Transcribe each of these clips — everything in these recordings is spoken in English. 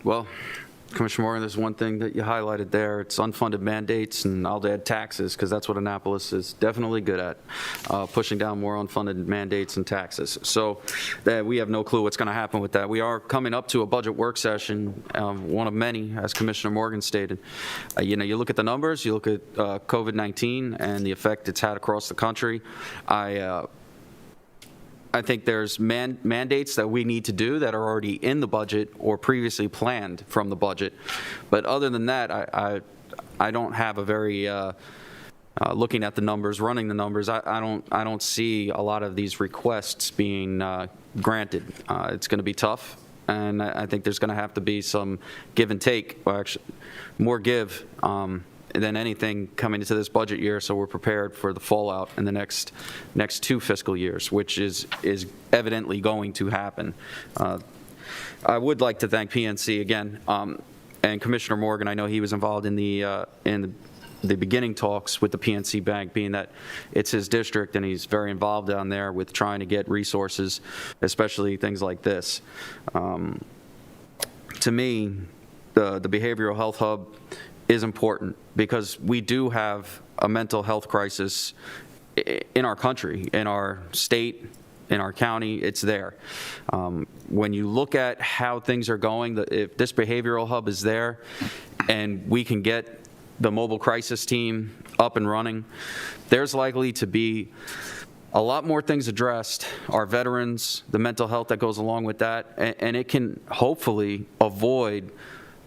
Well, Commissioner Morgan, there's one thing that you highlighted there. It's unfunded mandates, and I'll add taxes, because that's what Annapolis is definitely good at, pushing down more unfunded mandates and taxes. So we have no clue what's going to happen with that. We are coming up to a budget work session, one of many, as Commissioner Morgan stated. You look at the numbers, you look at COVID-19 and the effect it's had across the country. I think there's mandates that we need to do that are already in the budget or previously planned from the budget. But other than that, I don't have a very, looking at the numbers, running the numbers, I don't see a lot of these requests being granted. It's going to be tough, and I think there's going to have to be some give and take, or actually more give than anything coming into this budget year, so we're prepared for the fallout in the next 2 fiscal years, which is evidently going to happen. I would like to thank PNC again, and Commissioner Morgan. I know he was involved in the beginning talks with the PNC Bank, being that it's his district and he's very involved down there with trying to get resources, especially things like this. To me, the Behavioral Health Hub is important because we do have a mental health crisis in our country, in our state, in our county. It's there. When you look at how things are going, if this behavioral hub is there and we can get the mobile crisis team up and running, there's likely to be a lot more things addressed, our veterans, the mental health that goes along with that, and it can hopefully avoid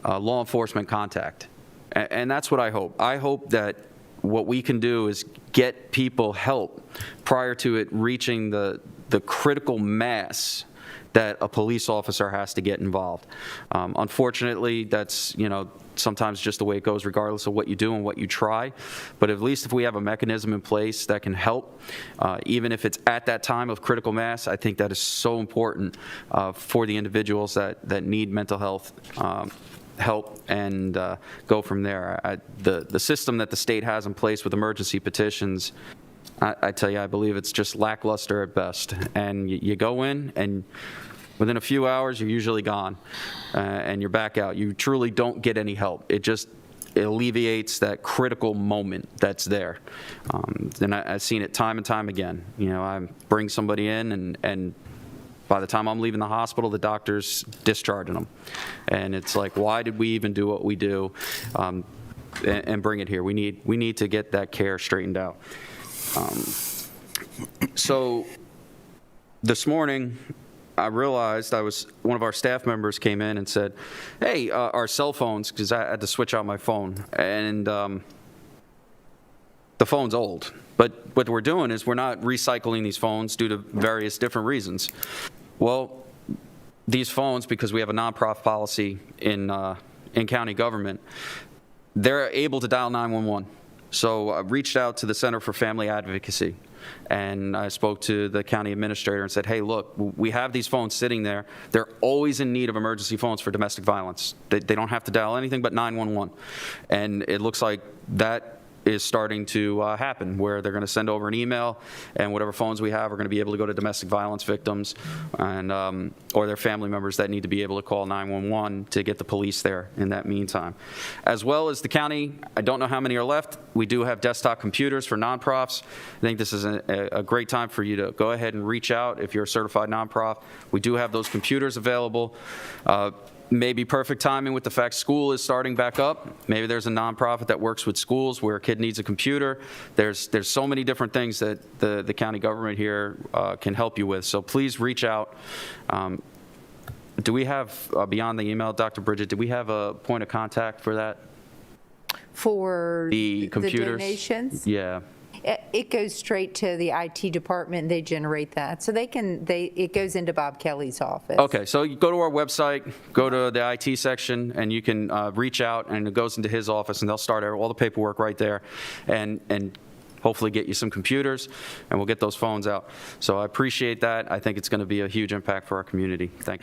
law enforcement contact. And that's what I hope. I hope that what we can do is get people help prior to it reaching the critical mass that a police officer has to get involved. Unfortunately, that's, sometimes just the way it goes, regardless of what you do and what you try. But at least if we have a mechanism in place that can help, even if it's at that time of critical mass, I think that is so important for the individuals that need mental health help, and go from there. The system that the state has in place with emergency petitions, I tell you, I believe it's just lackluster at best. And you go in, and within a few hours, you're usually gone, and you're back out. You truly don't get any help. It alleviates that critical moment that's there. And I've seen it time and time again. I bring somebody in, and by the time I'm leaving the hospital, the doctor's discharging them. And it's like, why did we even do what we do? And bring it here. We need to get that care straightened out. So this morning, I realized one of our staff members came in and said, hey, our cell phones, because I had to switch out my phone, and the phone's old. But what we're doing is we're not recycling these phones due to various different reasons. Well, these phones, because we have a nonprofit policy in county government, they're able to dial 911. So I reached out to the Center for Family Advocacy, and I spoke to the county administrator and said, hey, look, we have these phones sitting there. They're always in need of emergency phones for domestic violence. They don't have to dial anything but 911. And it looks like that is starting to happen, where they're going to send over an email, and whatever phones we have are going to be able to go to domestic violence victims and or their family members that need to be able to call 911 to get the police there in that meantime. As well as the county, I don't know how many are left. We do have desktop computers for nonprofits. I think this is a great time for you to go ahead and reach out if you're a certified nonprofit. We do have those computers available. Maybe perfect timing with the fact school is starting back up. Maybe there's a nonprofit that works with schools where a kid needs a computer. There's so many different things that the county government here can help you with. So please reach out. Do we have, beyond the email, Dr. Bridget, do we have a point of contact for that? For the computers? The donations? Yeah. It goes straight to the IT department. They generate that. So it goes into Bob Kelly's office. Okay, so you go to our website, go to the IT section, and you can reach out, and it goes into his office, and they'll start all the paperwork right there, and hopefully get you some computers, and we'll get those phones out. So I appreciate that. I think it's going to be a huge impact for our community. Thank you.